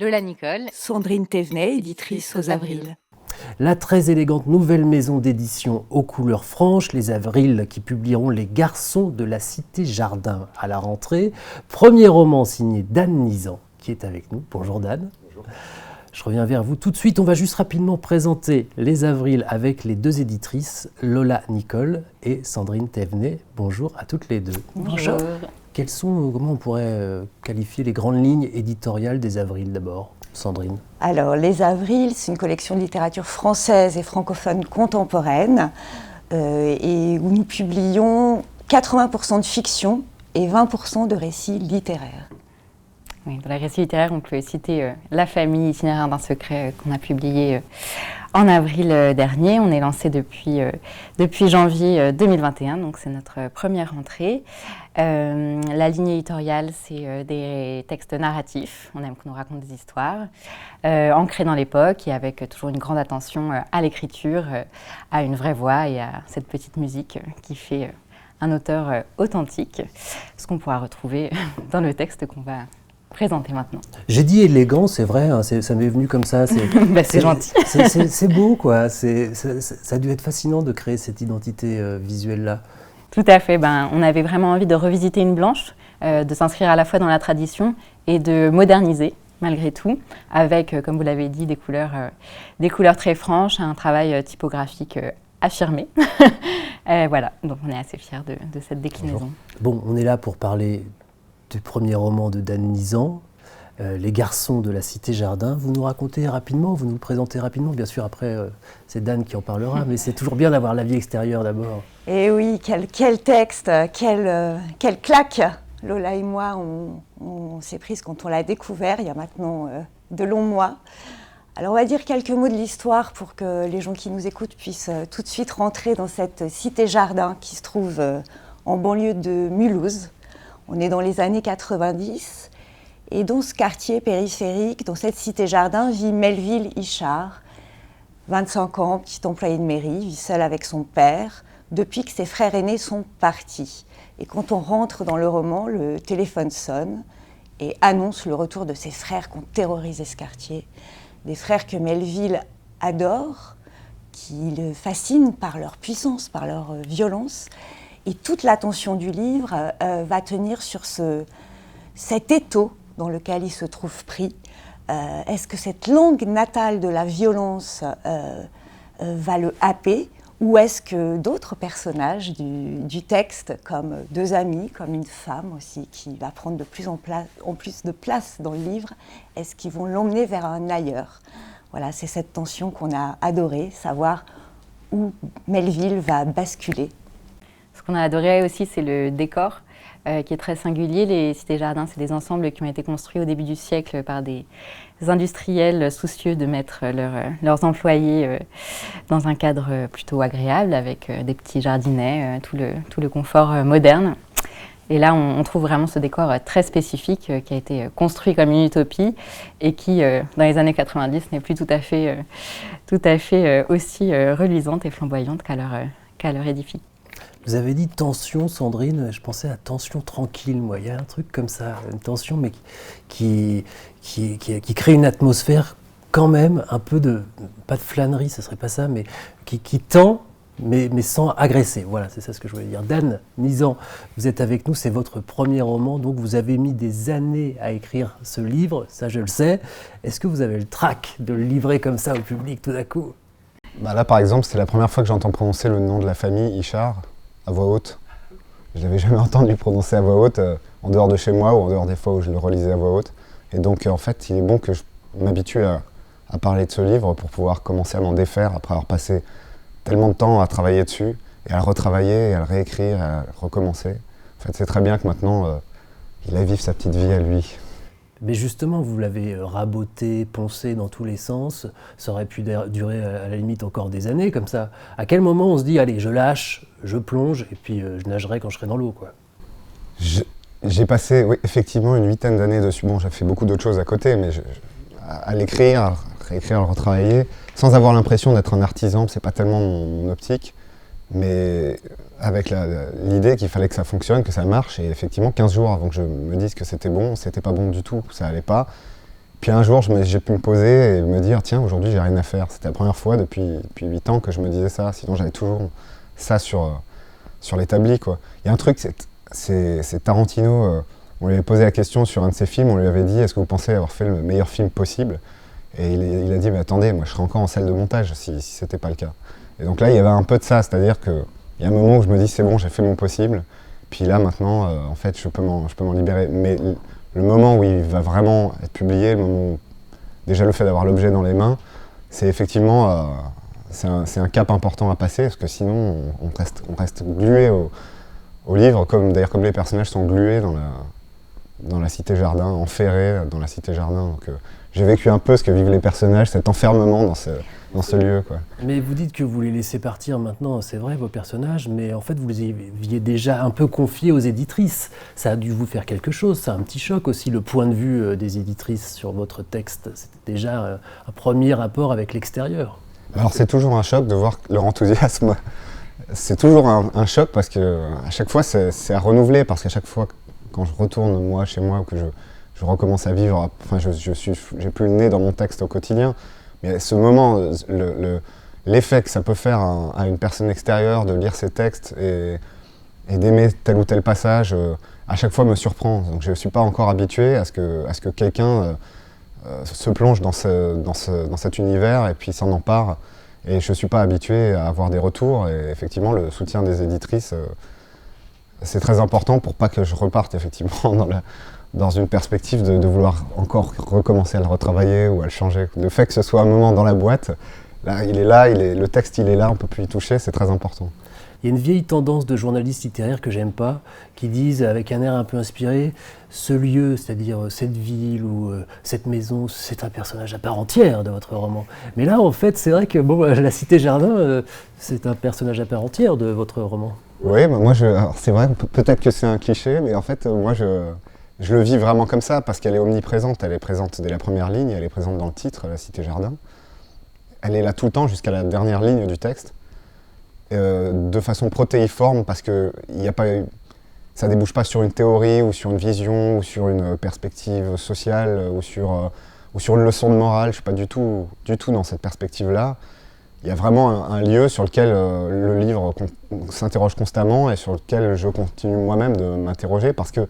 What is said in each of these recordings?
Lola Nicole, Sandrine Thévenet, éditrice aux Avrils. La très élégante nouvelle maison d'édition aux couleurs franches, les Avrils, qui publieront Les Garçons de la Cité Jardin à la rentrée. Premier roman signé Dan Nizan, qui est avec nous. Bonjour Dan. Bonjour. Je reviens vers vous tout de suite. On va juste rapidement présenter Les Avrils avec les deux éditrices, Lola Nicole et Sandrine Thévenet. Bonjour à toutes les deux. bonjour. Comment on pourrait qualifier les grandes lignes éditoriales des Avrils d'abord, Sandrine? Alors, Les Avrils, c'est une collection de littérature française et francophone contemporaine et où nous publions 80% de fiction et 20% de récits littéraires. Oui, dans les récits littéraires, on peut citer La famille itinéraire d'un secret qu'on a publié en avril dernier. On est lancé depuis janvier 2021, donc c'est notre première rentrée. La ligne éditoriale, c'est des textes narratifs. On aime qu'on nous raconte des histoires, ancrés dans l'époque et avec toujours une grande attention à l'écriture, à une vraie voix et à cette petite musique qui fait un auteur authentique, ce qu'on pourra retrouver dans le texte qu'on va présenter maintenant. J'ai dit élégant, c'est vrai, hein, ça m'est venu comme ça. C'est gentil. C'est beau, quoi. Ça a dû être fascinant de créer cette identité visuelle-là. Tout à fait. On avait vraiment envie de revisiter une blanche, de s'inscrire à la fois dans la tradition et de moderniser, malgré tout, avec, comme vous l'avez dit, des couleurs très franches, un travail typographique affirmé. Voilà, donc on est assez fiers de cette déclinaison. Bon, on est là pour parler du premier roman de Dan Nizan, Les Garçons de la Cité Jardin. Vous nous racontez rapidement, vous nous le présentez rapidement. Bien sûr, après, c'est Dan qui en parlera, mais c'est toujours bien d'avoir l'avis extérieur d'abord. Et oui, quel texte, quelle claque Lola et moi, on s'est prise quand on l'a découvert, il y a maintenant de longs mois. Alors on va dire quelques mots de l'histoire pour que les gens qui nous écoutent puissent tout de suite rentrer dans cette Cité Jardin qui se trouve en banlieue de Mulhouse. On est dans les années 90 et dans ce quartier périphérique, dans cette cité jardin, vit Melville Ichard, 25 ans, petit employé de mairie, vit seul avec son père depuis que ses frères aînés sont partis. Et quand on rentre dans le roman, le téléphone sonne et annonce le retour de ses frères qui ont terrorisé ce quartier. Des frères que Melville adore, qui le fascinent par leur puissance, par leur violence. Et toute l'attention du livre va tenir sur cet étau dans lequel il se trouve pris. Est-ce que cette langue natale de la violence va le happer, ou est-ce que d'autres personnages du texte, comme deux amis, comme une femme aussi, qui va prendre de plus en plus de place dans le livre, est-ce qu'ils vont l'emmener vers un ailleurs? Voilà, c'est cette tension qu'on a adorée, savoir où Melville va basculer. Ce qu'on a adoré aussi, c'est le décor qui est très singulier. Les cités-jardins, c'est des ensembles qui ont été construits au début du siècle par des industriels soucieux de mettre leurs employés dans un cadre plutôt agréable, avec des petits jardinets, tout le confort moderne. Et là, on trouve vraiment ce décor très spécifique qui a été construit comme une utopie et qui, dans les années 90, n'est plus tout à fait aussi reluisante et flamboyante qu'à leur édifice. Vous avez dit tension, Sandrine, je pensais à tension tranquille, moi. Il y a un truc comme ça, une tension, mais qui crée une atmosphère quand même, un peu de, pas de flânerie, ce serait pas ça, mais qui tend, mais sans agresser. Voilà, c'est ça ce que je voulais dire. Dan Nizan, vous êtes avec nous, c'est votre premier roman, donc vous avez mis des années à écrire ce livre, ça je le sais. Est-ce que vous avez le trac de le livrer comme ça au public tout à coup? Là, par exemple, c'est la première fois que j'entends prononcer le nom de la famille, Ichard, à voix haute. Je l'avais jamais entendu prononcer à voix haute, en dehors de chez moi ou en dehors des fois où je le relisais à voix haute. Et donc, en fait, il est bon que je m'habitue à parler de ce livre pour pouvoir commencer à m'en défaire après avoir passé tellement de temps à travailler dessus et à le retravailler, et à le réécrire, à le recommencer. En fait, c'est très bien que maintenant, il aille vivre sa petite vie à lui. Mais justement, vous l'avez raboté, poncé dans tous les sens. Ça aurait pu durer à la limite encore des années comme ça. À quel moment on se dit, allez, je lâche, je plonge, et puis je nagerai quand je serai dans l'eau, quoi? J'ai passé, oui, effectivement, une 8aine d'années dessus. Bon, j'ai fait beaucoup d'autres choses à côté, mais à l'écrire, à réécrire, à le retravailler, sans avoir l'impression d'être un artisan, c'est pas tellement mon optique, mais avec l'idée qu'il fallait que ça fonctionne, que ça marche, et effectivement 15 jours avant que je me dise que c'était bon, c'était pas bon du tout, ça allait pas, Puis un jour, j'ai pu me poser et me dire, tiens, aujourd'hui, j'ai rien à faire. C'était la première fois depuis 8 ans que je me disais ça. Sinon, j'avais toujours ça sur l'établi, quoi. Il y a un truc, c'est Tarantino. On lui avait posé la question sur un de ses films. On lui avait dit, est-ce que vous pensez avoir fait le meilleur film possible? Et il a dit, mais attendez, moi, je serais encore en salle de montage si c'était pas le cas. Et donc là, il y avait un peu de ça. C'est-à-dire qu'il y a un moment où je me dis, c'est bon, j'ai fait mon possible. Puis là, maintenant, en fait, je peux m'en libérer. Mais le moment où il va vraiment être publié, le moment où, déjà le fait d'avoir l'objet dans les mains, c'est effectivement c'est un cap important à passer, parce que sinon on reste glué au livre, comme les personnages sont glués dans la cité jardin, enferrés dans la cité jardin. Donc j'ai vécu un peu ce que vivent les personnages, cet enfermement dans ce lieu, quoi. Mais vous dites que vous les laissez partir maintenant, c'est vrai, vos personnages, mais en fait vous les aviez déjà un peu confiés aux éditrices. Ça a dû vous faire quelque chose, c'est un petit choc aussi, le point de vue des éditrices sur votre texte. C'était déjà un premier rapport avec l'extérieur. Alors c'est toujours un choc de voir leur enthousiasme. C'est toujours un choc parce que à chaque fois c'est à renouveler, parce qu'à chaque fois quand je retourne moi chez moi ou que je recommence à vivre, enfin j'ai plus le nez dans mon texte au quotidien, mais ce moment, l'effet que ça peut faire à une personne extérieure de lire ces textes et d'aimer tel ou tel passage, à chaque fois me surprend. Donc je ne suis pas encore habitué à ce que quelqu'un se plonge dans cet univers et puis s'en empare. Et je ne suis pas habitué à avoir des retours. Et effectivement, le soutien des éditrices, c'est très important pour pas que je reparte effectivement dans une perspective de vouloir encore recommencer à le retravailler ou à le changer. Le fait que ce soit un moment dans la boîte, là, le texte il est là, on ne peut plus y toucher, c'est très important. Il y a une vieille tendance de journalistes littéraires que j'aime pas, qui disent avec un air un peu inspiré, ce lieu, c'est-à-dire cette ville ou cette maison, c'est un personnage à part entière de votre roman. Mais là, en fait, c'est vrai que la Cité Jardin, c'est un personnage à part entière de votre roman. Oui, moi, c'est vrai, peut-être que c'est un cliché, mais en fait, moi, je le vis vraiment comme ça, parce qu'elle est omniprésente. Elle est présente dès la première ligne, elle est présente dans le titre, La Cité Jardin. Elle est là tout le temps, jusqu'à la dernière ligne du texte. De façon protéiforme, parce que ça ne débouche pas sur une théorie ou sur une vision ou sur une perspective sociale ou sur une leçon de morale. Je ne suis pas du tout dans cette perspective-là. Il y a vraiment un lieu sur lequel le livre s'interroge constamment et sur lequel je continue moi-même de m'interroger, parce que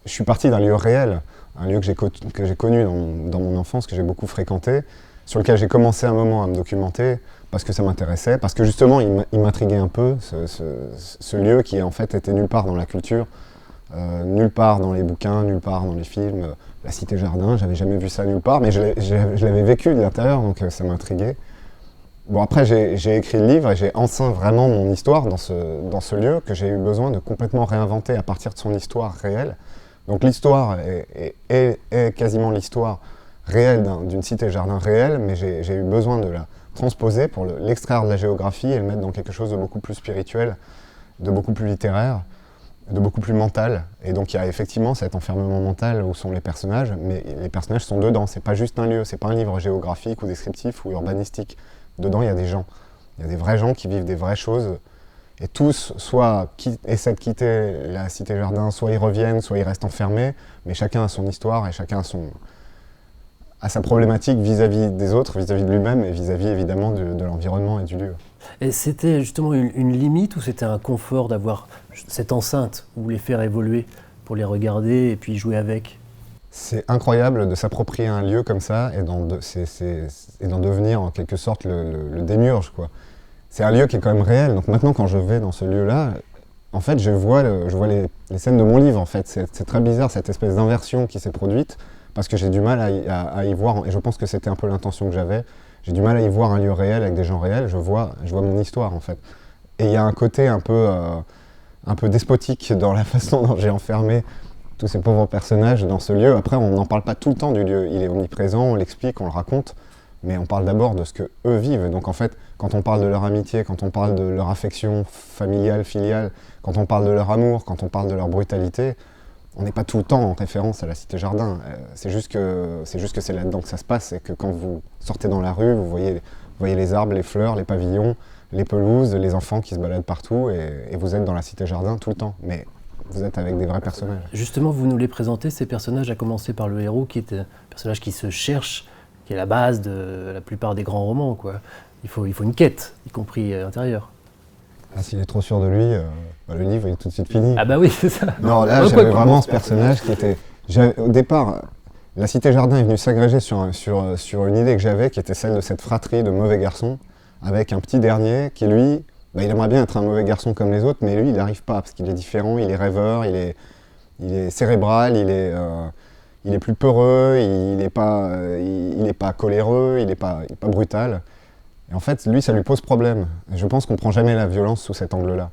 je suis parti d'un lieu réel, un lieu que j'ai connu dans mon enfance, que j'ai beaucoup fréquenté, sur lequel j'ai commencé un moment à me documenter, parce que ça m'intéressait, parce que justement il m'intriguait un peu, ce lieu qui en fait était nulle part dans la culture, nulle part dans les bouquins, nulle part dans les films. La Cité Jardin, j'avais jamais vu ça nulle part, mais je l'avais vécu de l'intérieur, donc ça m'intriguait. Bon, après j'ai écrit le livre et j'ai enceint vraiment mon histoire dans ce lieu que j'ai eu besoin de complètement réinventer à partir de son histoire réelle. Donc l'histoire est quasiment l'histoire réelle d'une cité-jardin réelle, mais j'ai eu besoin de la transposer pour l'extraire de la géographie et le mettre dans quelque chose de beaucoup plus spirituel, de beaucoup plus littéraire, de beaucoup plus mental. Et donc il y a effectivement cet enfermement mental où sont les personnages, mais les personnages sont dedans. C'est pas juste un lieu, c'est pas un livre géographique ou descriptif ou urbanistique. Dedans, il y a des gens. Il y a des vrais gens qui vivent des vraies choses. Et tous, soit essaient de quitter la cité-jardin, soit ils reviennent, soit ils restent enfermés. Mais chacun a son histoire et chacun a sa problématique vis-à-vis des autres, vis-à-vis de lui-même et vis-à-vis évidemment de l'environnement et du lieu. Et c'était justement une limite ou c'était un confort d'avoir cette enceinte où les faire évoluer pour les regarder et puis jouer avec? C'est incroyable de s'approprier un lieu comme ça et d'en devenir en quelque sorte le démiurge, quoi. C'est un lieu qui est quand même réel. Donc maintenant, quand je vais dans ce lieu-là, en fait, je vois les scènes de mon livre. En fait, c'est très bizarre cette espèce d'inversion qui s'est produite parce que j'ai du mal à y voir. Et je pense que c'était un peu l'intention que j'avais. J'ai du mal à y voir un lieu réel avec des gens réels. Je vois mon histoire, en fait. Et il y a un côté un peu despotique dans la façon dont j'ai enfermé tous ces pauvres personnages dans ce lieu. Après, on n'en parle pas tout le temps du lieu. Il est omniprésent, on l'explique, on le raconte, mais on parle d'abord de ce qu'eux vivent. Donc en fait, quand on parle de leur amitié, quand on parle de leur affection familiale, filiale, quand on parle de leur amour, quand on parle de leur brutalité, on n'est pas tout le temps en référence à la Cité Jardin. C'est juste que c'est là-dedans que ça se passe, et que quand vous sortez dans la rue, vous voyez les arbres, les fleurs, les pavillons, les pelouses, les enfants qui se baladent partout, et vous êtes dans la Cité Jardin tout le temps. Mais vous êtes avec des vrais personnages. Justement, vous nous les présentez, ces personnages, à commencer par le héros, qui est un personnage qui se cherche, qui est la base de la plupart des grands romans, quoi. Il faut une quête, y compris intérieure. Ah, s'il est trop sûr de lui, le livre il est tout de suite fini. Ah bah oui, c'est ça. Non, là j'avais vraiment ce personnage qui était... Au départ, la Cité Jardin est venue s'agréger sur une idée que j'avais, qui était celle de cette fratrie de mauvais garçons, avec un petit dernier qui lui, il aimerait bien être un mauvais garçon comme les autres, mais lui il n'y arrive pas, parce qu'il est différent, il est rêveur, il est cérébral, il est plus peureux, il n'est pas coléreux, il n'est pas brutal. Et en fait, lui, ça lui pose problème. Et je pense qu'on ne prend jamais la violence sous cet angle-là.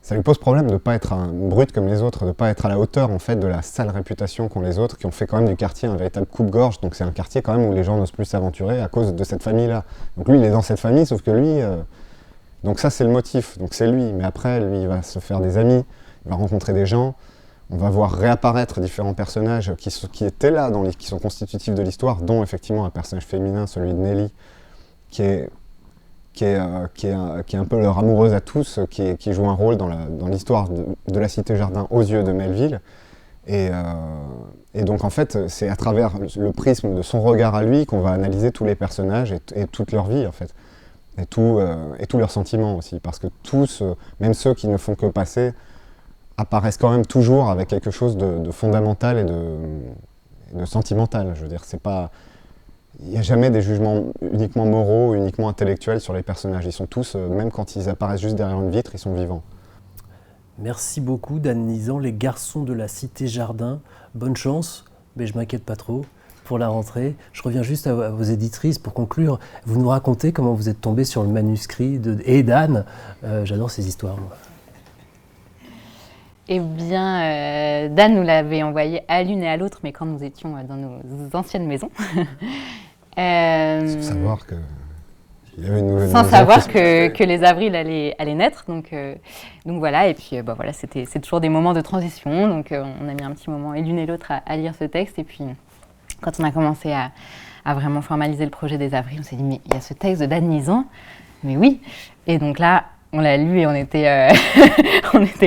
Ça lui pose problème de ne pas être un brute comme les autres, de ne pas être à la hauteur en fait, de la sale réputation qu'ont les autres, qui ont fait quand même du quartier un véritable coupe-gorge. Donc c'est un quartier quand même où les gens n'osent plus s'aventurer à cause de cette famille-là. Donc lui, il est dans cette famille, sauf que lui... Donc ça, c'est le motif. Donc c'est lui. Mais après, lui, il va se faire des amis, il va rencontrer des gens. On va voir réapparaître différents personnages qui étaient là, qui sont constitutifs de l'histoire, dont effectivement un personnage féminin, celui de Nelly, qui est un peu leur amoureuse à tous, qui joue un rôle dans l'histoire de la Cité Jardin aux yeux de Melville. Et donc en fait, c'est à travers le prisme de son regard à lui qu'on va analyser tous les personnages et toute leur vie en fait. Et tous leurs sentiments aussi, parce que tous, même ceux qui ne font que passer, apparaissent quand même toujours avec quelque chose de fondamental et de sentimental. Je veux dire, c'est pas... Il n'y a jamais des jugements uniquement moraux, uniquement intellectuels sur les personnages. Ils sont tous, même quand ils apparaissent juste derrière une vitre, ils sont vivants. Merci beaucoup, Dan Nizan, les garçons de la Cité Jardin. Bonne chance, mais je ne m'inquiète pas trop pour la rentrée. Je reviens juste à vos éditrices pour conclure. Vous nous racontez comment vous êtes tombé sur le manuscrit et d'Anne. J'adore ces histoires, moi. Eh bien, Dan nous l'avait envoyé à l'une et à l'autre, mais quand nous étions dans nos anciennes maisons. Sans savoir que... Sans savoir que les avrils allaient naître. Donc voilà, et puis voilà, c'est toujours des moments de transition. Donc on a mis un petit moment, et l'une et l'autre, à lire ce texte. Et puis quand on a commencé à vraiment formaliser le projet des avrils, on s'est dit, mais il y a ce texte de Dan Nizan. Mais oui. Et donc là, on l'a lu et on était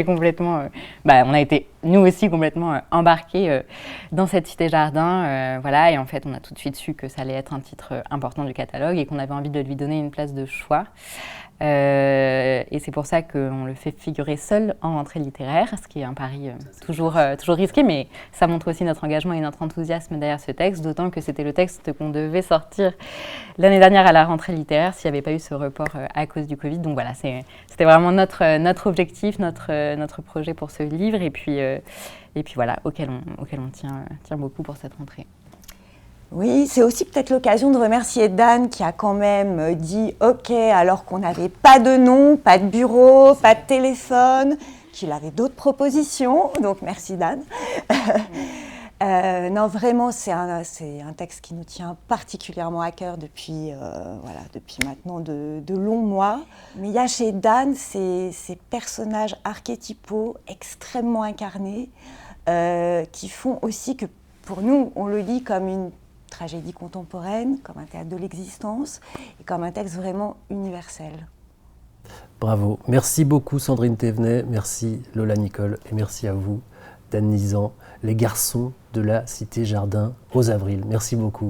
complètement... on a été, nous aussi, complètement embarqués dans cette Cité Jardin. Voilà, et en fait, on a tout de suite su que ça allait être un titre important du catalogue et qu'on avait envie de lui donner une place de choix. Et c'est pour ça qu'on le fait figurer seul en rentrée littéraire, ce qui est un pari toujours risqué, mais ça montre aussi notre engagement et notre enthousiasme derrière ce texte, d'autant que c'était le texte qu'on devait sortir l'année dernière à la rentrée littéraire s'il n'y avait pas eu ce report à cause du Covid. Donc voilà, c'était vraiment notre objectif, notre projet pour ce livre, et puis voilà, auquel on tient beaucoup pour cette rentrée. Oui, c'est aussi peut-être l'occasion de remercier Dan qui a quand même dit OK alors qu'on n'avait pas de nom, pas de bureau, pas de téléphone, qu'il avait d'autres propositions. Donc merci Dan. Non, vraiment, c'est un texte qui nous tient particulièrement à cœur depuis maintenant de longs mois. Mais il y a chez Dan ces personnages archétypaux extrêmement incarnés qui font aussi que pour nous, on le lit comme une tragédie contemporaine, comme un théâtre de l'existence et comme un texte vraiment universel. Bravo. Merci beaucoup Sandrine Thévenet, merci Lola Nicole et merci à vous, Dan Nizan, les garçons de la Cité Jardin aux Avrils. Merci beaucoup.